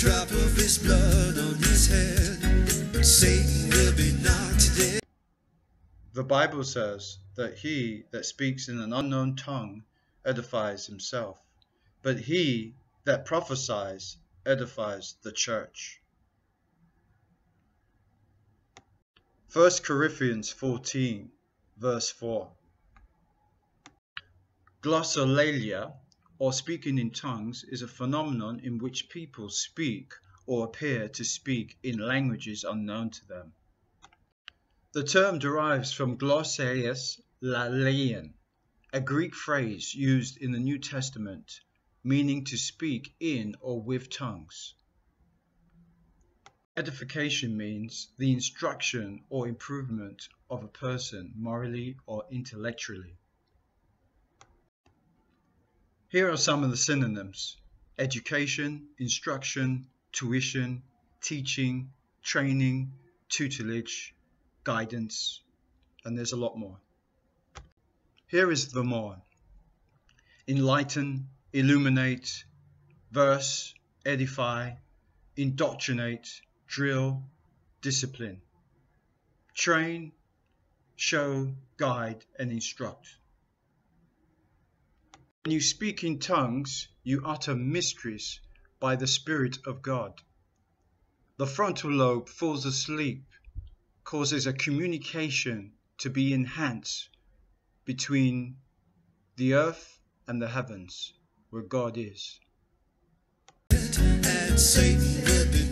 drop of his blood on his head, Satan will be knocked dead. The Bible says that he that speaks in an unknown tongue edifies himself, but he that prophesies edifies the church. 1 Corinthians 14, verse 4. Glossolalia, or speaking in tongues, is a phenomenon in which people speak or appear to speak in languages unknown to them. The term derives from glossaeus lalein, a Greek phrase used in the New Testament, meaning to speak in or with tongues. Edification means the instruction or improvement of a person morally or intellectually. Here are some of the synonyms: education, instruction, tuition, teaching, training, tutelage, guidance, and there's a lot more. Here is the more: enlighten, illuminate, verse, edify, indoctrinate, drill, discipline, train, show, guide, and instruct. When you speak in tongues, you utter mysteries by the Spirit of God. The frontal lobe falls asleep, causes a communication to be enhanced between the earth and the heavens, where God is. And Satan will be